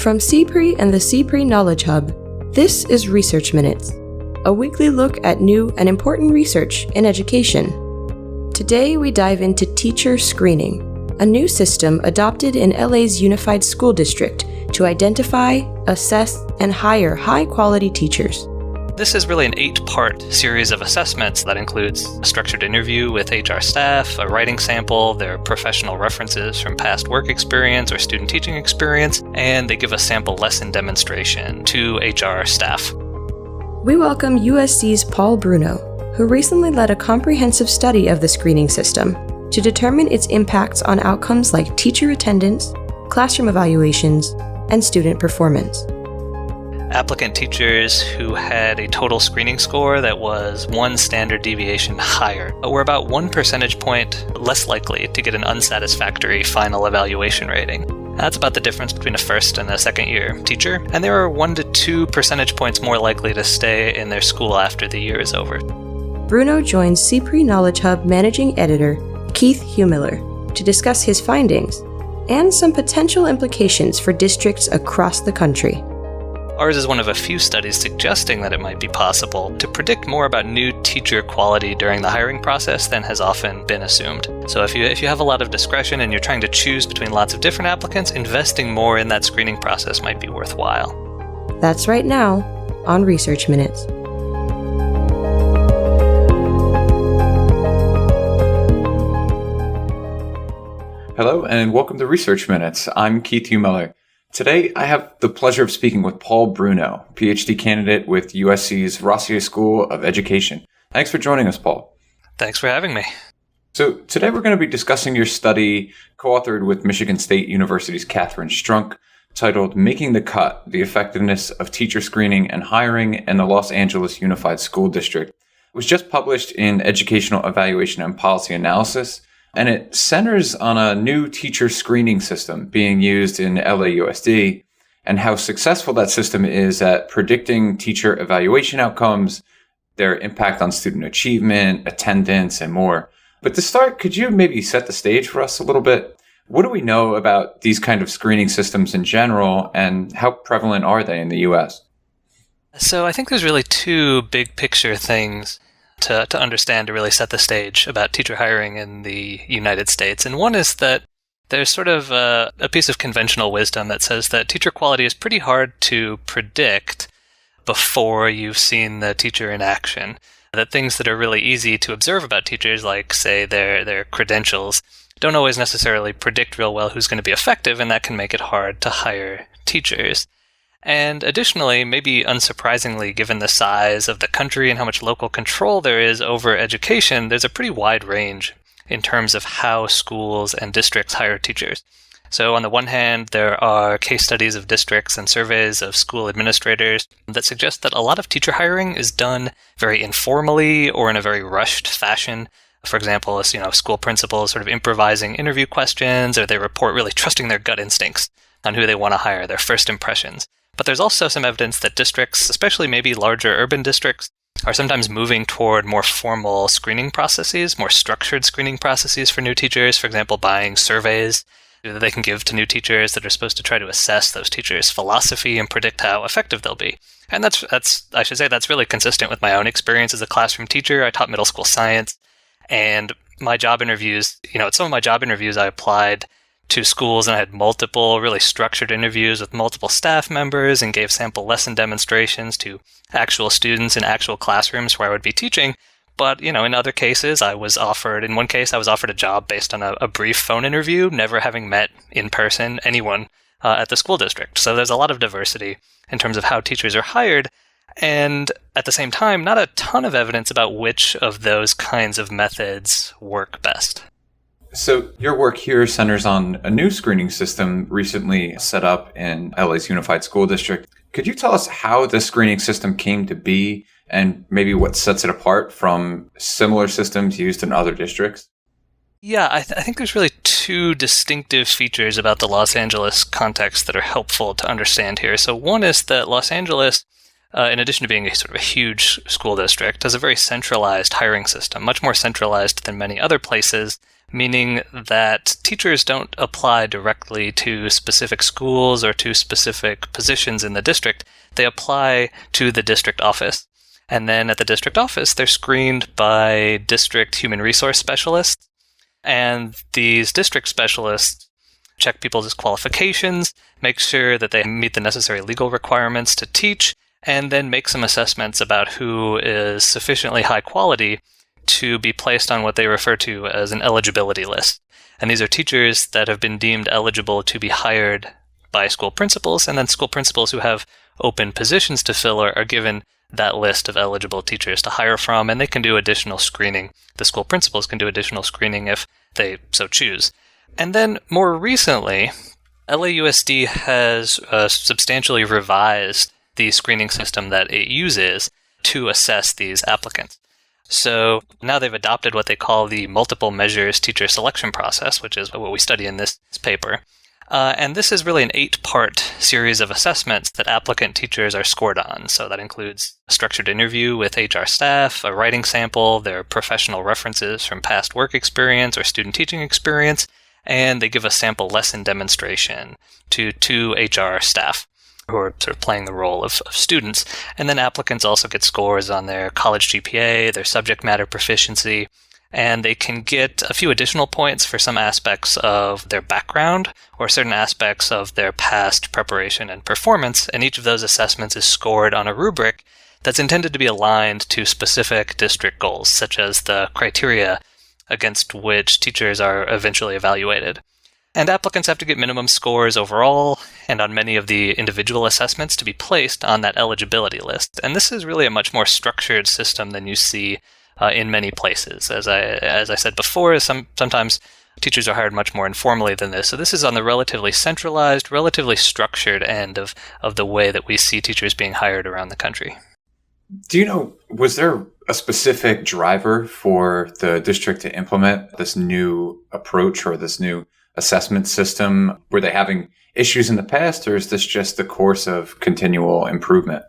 From CPRE and the CPRE Knowledge Hub, this is Research Minutes, a weekly look at new and important research in education. Today we dive into teacher screening, a new system adopted in LA's Unified School District to identify, assess, and hire high-quality teachers. This is really an 8-part series of assessments that includes a structured interview with HR staff, a writing sample, their professional references from past work experience or student teaching experience, and they give a sample lesson demonstration to HR staff. We welcome USC's Paul Bruno, who recently led a comprehensive study of the screening system to determine its impacts on outcomes like teacher attendance, classroom evaluations, and student performance. Applicant teachers who had a total screening score that was 1 standard deviation higher were about 1 percentage point less likely to get an unsatisfactory final evaluation rating. That's about the difference between a first and a second year teacher, and they were 1 to 2 percentage points more likely to stay in their school after the year is over. Bruno joins CPRE Knowledge Hub Managing Editor Keith Heumiller to discuss his findings and some potential implications for districts across the country. Ours is one of a few studies suggesting that it might be possible to predict more about new teacher quality during the hiring process than has often been assumed. So if you have a lot of discretion and you're trying to choose between lots of different applicants, investing more in that screening process might be worthwhile. That's right now on Research Minutes. Hello and welcome to Research Minutes. I'm Keith Heumiller. Today, I have the pleasure of speaking with Paul Bruno, PhD candidate with USC's Rossier School of Education. Thanks for joining us, Paul. Thanks for having me. So today we're going to be discussing your study co-authored with Michigan State University's Catherine Strunk, titled Making the Cut, the Effectiveness of Teacher Screening and Hiring in the Los Angeles Unified School District. It was just published in Educational Evaluation and Policy Analysis, and it centers on a new teacher screening system being used in LAUSD and how successful that system is at predicting teacher evaluation outcomes, their impact on student achievement, attendance, and more. But to start, could you maybe set the stage for us a little bit? What do we know about these kind of screening systems in general, and how prevalent are they in the U.S.? So I think there's really 2 big picture things to understand to really set the stage about teacher hiring in the United States. And one is that there's sort of a piece of conventional wisdom that says that teacher quality is pretty hard to predict before you've seen the teacher in action. That things that are really easy to observe about teachers, like, say, their credentials, don't always necessarily predict real well who's going to be effective, and that can make it hard to hire teachers. And additionally, maybe unsurprisingly, given the size of the country and how much local control there is over education, there's a pretty wide range in terms of how schools and districts hire teachers. So on the one hand, there are case studies of districts and surveys of school administrators that suggest that a lot of teacher hiring is done very informally or in a very rushed fashion. For example, school principals sort of improvising interview questions, or they report really trusting their gut instincts on who they want to hire, their first impressions. But there's also some evidence that districts, especially maybe larger urban districts, are sometimes moving toward more formal screening processes, more structured screening processes for new teachers. For example, buying surveys that they can give to new teachers that are supposed to try to assess those teachers' philosophy and predict how effective they'll be. And that's really consistent with my own experience as a classroom teacher. I taught middle school science, and my job interviews, at some of my job interviews, I applied to schools and I had multiple really structured interviews with multiple staff members and gave sample lesson demonstrations to actual students in actual classrooms where I would be teaching. But, in other cases, in one case, I was offered a job based on a brief phone interview, never having met in person anyone at the school district. So there's a lot of diversity in terms of how teachers are hired. And at the same time, not a ton of evidence about which of those kinds of methods work best. So your work here centers on a new screening system recently set up in LA's Unified School District. Could you tell us how the screening system came to be and maybe what sets it apart from similar systems used in other districts? Yeah, I think there's really 2 distinctive features about the Los Angeles context that are helpful to understand here. So one is that Los Angeles in addition to being a sort of a huge school district, has a very centralized hiring system, much more centralized than many other places, meaning that teachers don't apply directly to specific schools or to specific positions in the district. They apply to the district office. And then at the district office, they're screened by district human resource specialists. And these district specialists check people's qualifications, make sure that they meet the necessary legal requirements to teach, and then make some assessments about who is sufficiently high quality to be placed on what they refer to as an eligibility list. And these are teachers that have been deemed eligible to be hired by school principals, and then school principals who have open positions to fill are given that list of eligible teachers to hire from, and they can do additional screening. The school principals can do additional screening if they so choose. And then more recently, LAUSD has substantially revised the screening system that it uses to assess these applicants. So now they've adopted what they call the multiple measures teacher selection process, which is what we study in this paper. And this is really an 8-part series of assessments that applicant teachers are scored on. So that includes a structured interview with HR staff, a writing sample, their professional references from past work experience or student teaching experience, and they give a sample lesson demonstration to 2 HR staff who are sort of playing the role of students. And then applicants also get scores on their college GPA, their subject matter proficiency, and they can get a few additional points for some aspects of their background or certain aspects of their past preparation and performance. And each of those assessments is scored on a rubric that's intended to be aligned to specific district goals, such as the criteria against which teachers are eventually evaluated. And applicants have to get minimum scores overall and on many of the individual assessments to be placed on that eligibility list. And this is really a much more structured system than you see in many places. As I said before, sometimes teachers are hired much more informally than this. So this is on the relatively centralized, relatively structured end of the way that we see teachers being hired around the country. Do you know, was there a specific driver for the district to implement this new approach or this new assessment system? Were they having issues in the past, or is this just the course of continual improvement?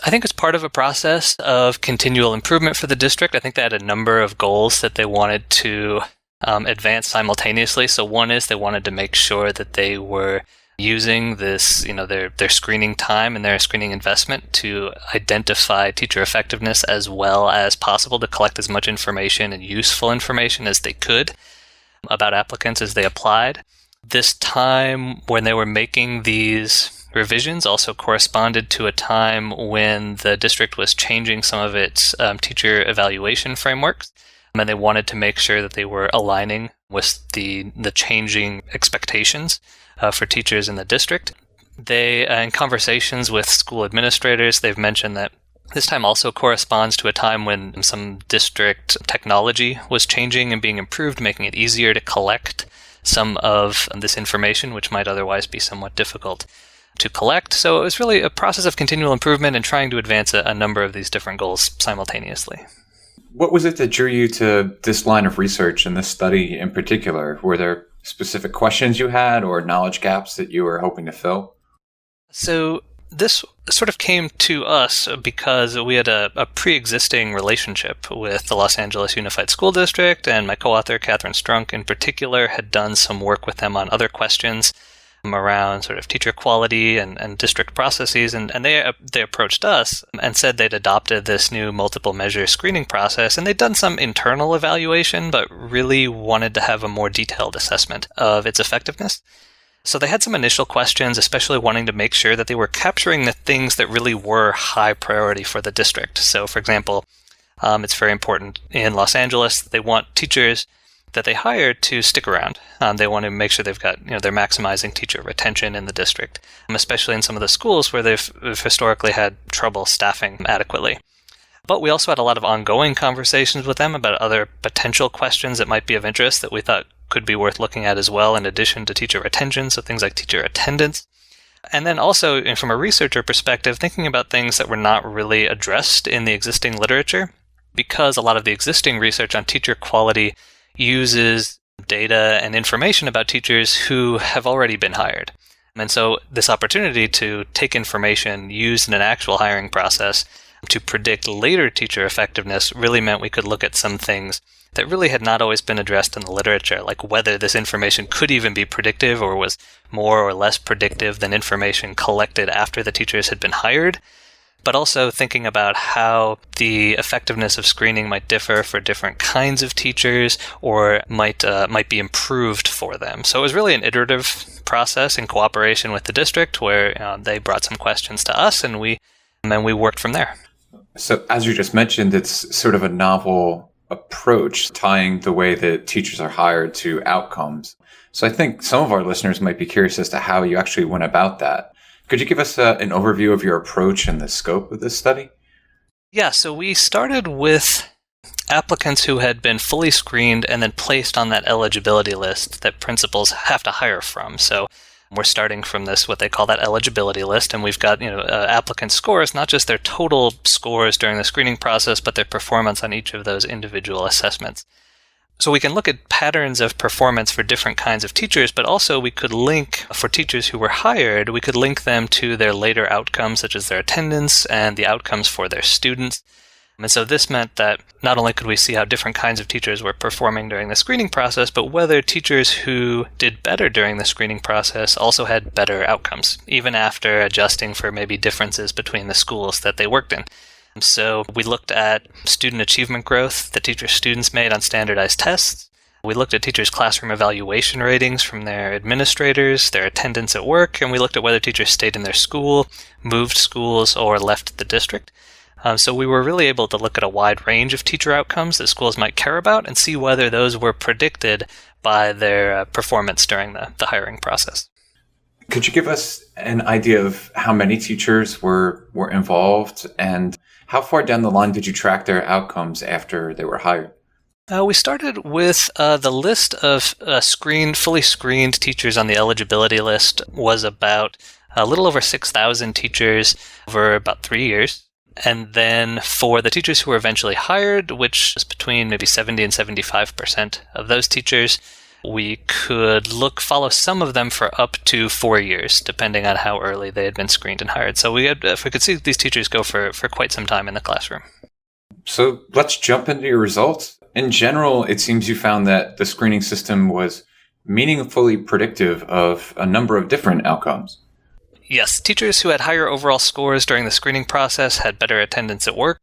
I think it's part of a process of continual improvement for the district. I think they had a number of goals that they wanted to advance simultaneously. So one is they wanted to make sure that they were using this, their screening time and their screening investment to identify teacher effectiveness as well as possible, to collect as much information and useful information as they could about applicants as they applied. This time when they were making these revisions also corresponded to a time when the district was changing some of its teacher evaluation frameworks, and they wanted to make sure that they were aligning with the changing expectations for teachers in the district. They, in conversations with school administrators, they've mentioned that this time also corresponds to a time when some district technology was changing and being improved, making it easier to collect some of this information, which might otherwise be somewhat difficult to collect. So it was really a process of continual improvement and trying to advance a number of these different goals simultaneously. What was it that drew you to this line of research and this study in particular? Were there specific questions you had or knowledge gaps that you were hoping to fill? So this sort of came to us because we had a pre-existing relationship with the Los Angeles Unified School District, and my co-author, Catherine Strunk, in particular, had done some work with them on other questions around sort of teacher quality and district processes, and they approached us and said they'd adopted this new multiple measure screening process, and they'd done some internal evaluation, but really wanted to have a more detailed assessment of its effectiveness. So they had some initial questions, especially wanting to make sure that they were capturing the things that really were high priority for the district. So, for example, it's very important in Los Angeles, they want teachers that they hire to stick around. They want to make sure they've got, they're maximizing teacher retention in the district, especially in some of the schools where they've historically had trouble staffing adequately. But we also had a lot of ongoing conversations with them about other potential questions that might be of interest that we thought could be worth looking at as well, in addition to teacher retention, so things like teacher attendance. And then also, from a researcher perspective, thinking about things that were not really addressed in the existing literature, because a lot of the existing research on teacher quality uses data and information about teachers who have already been hired. And so this opportunity to take information used in an actual hiring process to predict later teacher effectiveness really meant we could look at some things that really had not always been addressed in the literature, like whether this information could even be predictive or was more or less predictive than information collected after the teachers had been hired, but also thinking about how the effectiveness of screening might differ for different kinds of teachers or might be improved for them. So it was really an iterative process in cooperation with the district where they brought some questions to us and we worked from there. So as you just mentioned, it's sort of a novel approach tying the way that teachers are hired to outcomes. So I think some of our listeners might be curious as to how you actually went about that. Could you give us an overview of your approach and the scope of this study? Yeah, so we started with applicants who had been fully screened and then placed on that eligibility list that principals have to hire from. So we're starting from this, what they call that eligibility list, and we've got applicant scores, not just their total scores during the screening process, but their performance on each of those individual assessments. So we can look at patterns of performance for different kinds of teachers, but also we could link, for teachers who were hired, we could link them to their later outcomes, such as their attendance and the outcomes for their students. And so this meant that not only could we see how different kinds of teachers were performing during the screening process, but whether teachers who did better during the screening process also had better outcomes, even after adjusting for maybe differences between the schools that they worked in. So we looked at student achievement growth that teachers' students made on standardized tests. We looked at teachers' classroom evaluation ratings from their administrators, their attendance at work, and we looked at whether teachers stayed in their school, moved schools, or left the district. So we were really able to look at a wide range of teacher outcomes that schools might care about and see whether those were predicted by their performance during the hiring process. Could you give us an idea of how many teachers were involved and how far down the line did you track their outcomes after they were hired? We started with the list of fully screened teachers on the eligibility list was about a little over 6,000 teachers over about 3 years. And then for the teachers who were eventually hired, which is between maybe 70 and 75% of those teachers, we could follow some of them for up to 4 years, depending on how early they had been screened and hired. So we could see these teachers go for quite some time in the classroom. So let's jump into your results. In general, it seems you found that the screening system was meaningfully predictive of a number of different outcomes. Yes, teachers who had higher overall scores during the screening process had better attendance at work.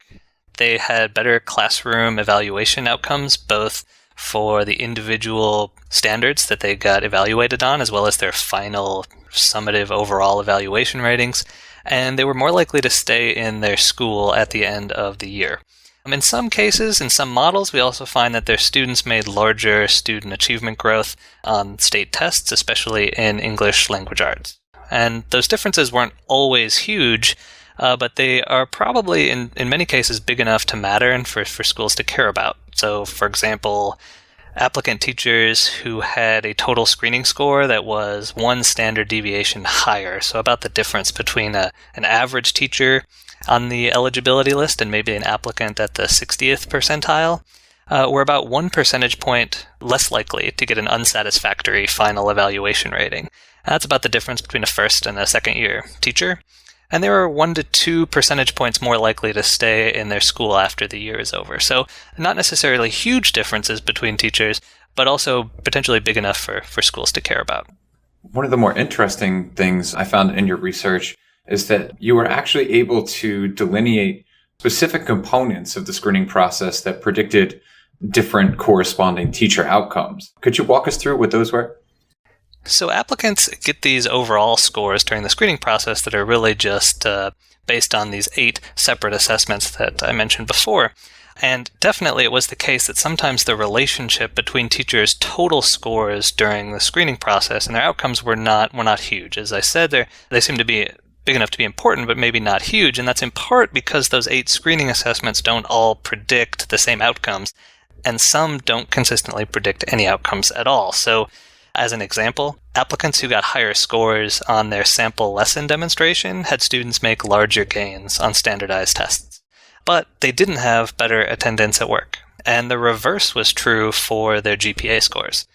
They had better classroom evaluation outcomes, both for the individual standards that they got evaluated on, as well as their final summative overall evaluation ratings. And they were more likely to stay in their school at the end of the year. In some cases, in some models, we also find that their students made larger student achievement growth on state tests, especially in English language arts. And those differences weren't always huge, but they are probably, in many cases, big enough to matter and for schools to care about. So, for example, applicant teachers who had a total screening score that was one standard deviation higher, so about the difference between an average teacher on the eligibility list and maybe an applicant at the 60th percentile, were about 1 percentage point less likely to get an unsatisfactory final evaluation rating. That's about the difference between a first and a second year teacher. And they were 1 to 2 percentage points more likely to stay in their school after the year is over. So not necessarily huge differences between teachers, but also potentially big enough for schools to care about. One of the more interesting things I found in your research is that you were actually able to delineate specific components of the screening process that predicted different corresponding teacher outcomes. Could you walk us through what those were? So applicants get these overall scores during the screening process that are really just based on these 8 separate assessments that I mentioned before. And definitely it was the case that sometimes the relationship between teachers' total scores during the screening process and their outcomes were not huge. As I said, they seem to be big enough to be important, but maybe not huge. And that's in part because those 8 screening assessments don't all predict the same outcomes, and some don't consistently predict any outcomes at all. So as an example, applicants who got higher scores on their sample lesson demonstration had students make larger gains on standardized tests. But they didn't have better attendance at work. And the reverse was true for their GPA scores.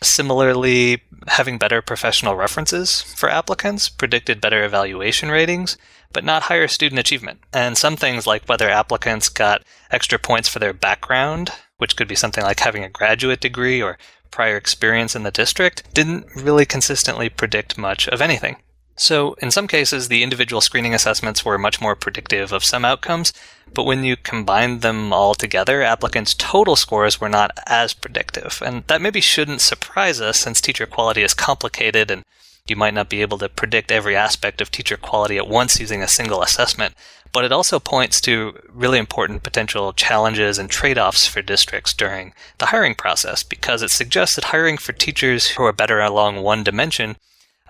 Similarly, having better professional references for applicants predicted better evaluation ratings, but not higher student achievement. And some things like whether applicants got extra points for their background, which could be something like having a graduate degree or prior experience in the district, didn't really consistently predict much of anything. So in some cases, the individual screening assessments were much more predictive of some outcomes, but when you combined them all together, applicants' total scores were not as predictive. And that maybe shouldn't surprise us, since teacher quality is complicated and you might not be able to predict every aspect of teacher quality at once using a single assessment. But it also points to really important potential challenges and trade-offs for districts during the hiring process, because it suggests that hiring for teachers who are better along one dimension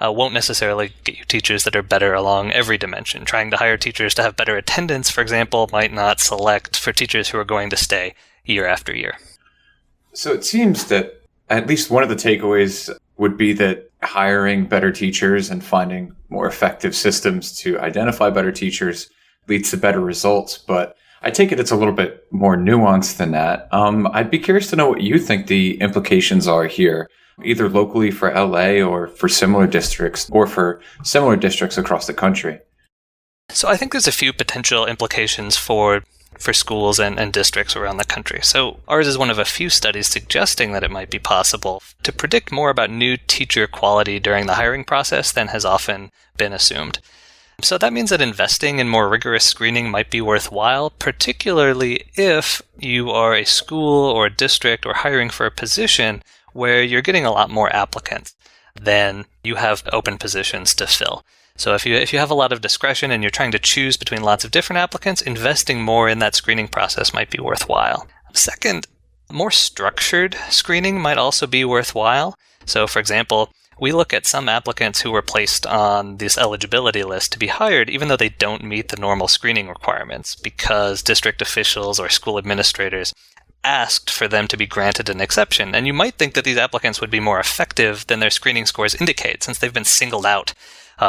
won't necessarily get you teachers that are better along every dimension. Trying to hire teachers to have better attendance, for example, might not select for teachers who are going to stay year after year. So it seems that at least one of the takeaways would be that hiring better teachers and finding more effective systems to identify better teachers leads to better results. But I take it it's a little bit more nuanced than that. I'd be curious to know what you think the implications are here, either locally for LA or for similar districts across the country. So I think there's a few potential implications for schools and districts around the country. So ours is one of a few studies suggesting that it might be possible to predict more about new teacher quality during the hiring process than has often been assumed. So that means that investing in more rigorous screening might be worthwhile, particularly if you are a school or a district or hiring for a position where you're getting a lot more applicants than you have open positions to fill. So if you have a lot of discretion and you're trying to choose between lots of different applicants, investing more in that screening process might be worthwhile. Second, more structured screening might also be worthwhile. So for example, we look at some applicants who were placed on this eligibility list to be hired even though they don't meet the normal screening requirements because district officials or school administrators asked for them to be granted an exception. And you might think that these applicants would be more effective than their screening scores indicate, since they've been singled out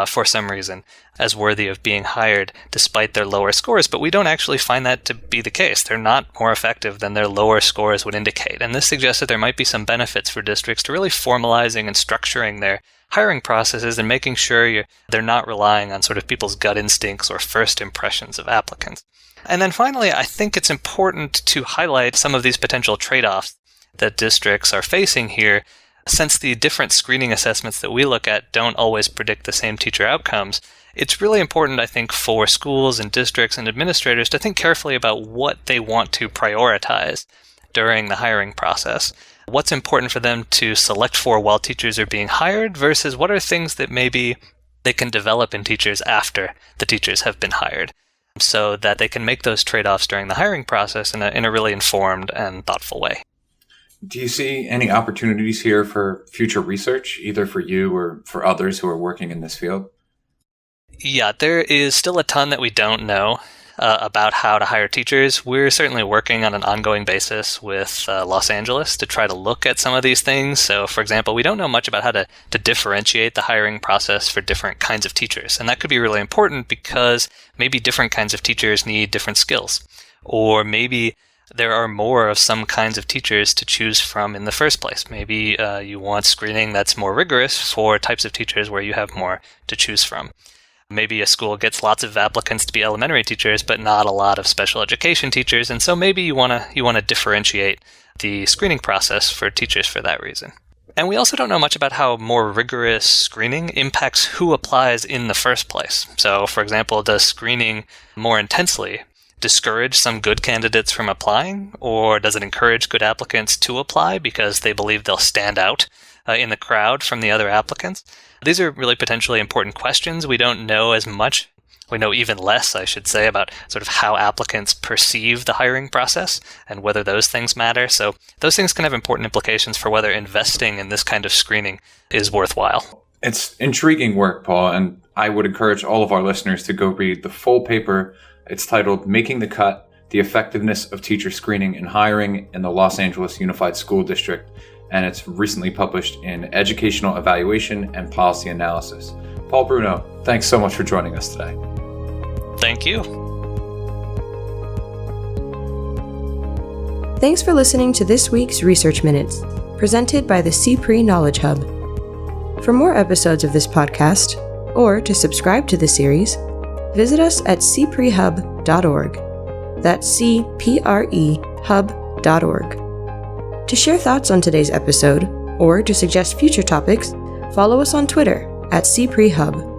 for some reason as worthy of being hired despite their lower scores. But we don't actually find that to be the case. They're not more effective than their lower scores would indicate. And this suggests that there might be some benefits for districts to really formalizing and structuring their hiring processes and making sure they're not relying on sort of people's gut instincts or first impressions of applicants. And then finally, I think it's important to highlight some of these potential trade-offs that districts are facing here. Since the different screening assessments that we look at don't always predict the same teacher outcomes, it's really important, I think, for schools and districts and administrators to think carefully about what they want to prioritize during the hiring process. What's important for them to select for while teachers are being hired versus what are things that maybe they can develop in teachers after the teachers have been hired, so that they can make those trade-offs during the hiring process in a really informed and thoughtful way. Do you see any opportunities here for future research, either for you or for others who are working in this field? Yeah, there is still a ton that we don't know about how to hire teachers. We're certainly working on an ongoing basis with Los Angeles to try to look at some of these things. So, for example, we don't know much about how to differentiate the hiring process for different kinds of teachers. And that could be really important because maybe different kinds of teachers need different skills. Or maybe there are more of some kinds of teachers to choose from in the first place. Maybe you want screening that's more rigorous for types of teachers where you have more to choose from. Maybe a school gets lots of applicants to be elementary teachers, but not a lot of special education teachers, and so maybe you want to differentiate the screening process for teachers for that reason. And we also don't know much about how more rigorous screening impacts who applies in the first place. So, for example, does screening more intensely discourage some good candidates from applying, or does it encourage good applicants to apply because they believe they'll stand out in the crowd from the other applicants? These are really potentially important questions. We don't know as much. We know even less, I should say, about sort of how applicants perceive the hiring process and whether those things matter. So those things can have important implications for whether investing in this kind of screening is worthwhile. It's intriguing work, Paul, and I would encourage all of our listeners to go read the full paper. It's titled Making the Cut, The Effectiveness of Teacher Screening and Hiring in the Los Angeles Unified School District, and it's recently published in Educational Evaluation and Policy Analysis. Paul Bruno, thanks so much for joining us today. Thank you. Thanks for listening to this week's Research Minutes. presented by the CPRE Knowledge Hub. For more episodes of this podcast, or to subscribe to the series, visit us at cprehub.org. That's cprehub.org. To share thoughts on today's episode, or to suggest future topics, follow us on Twitter at CPRE Hub.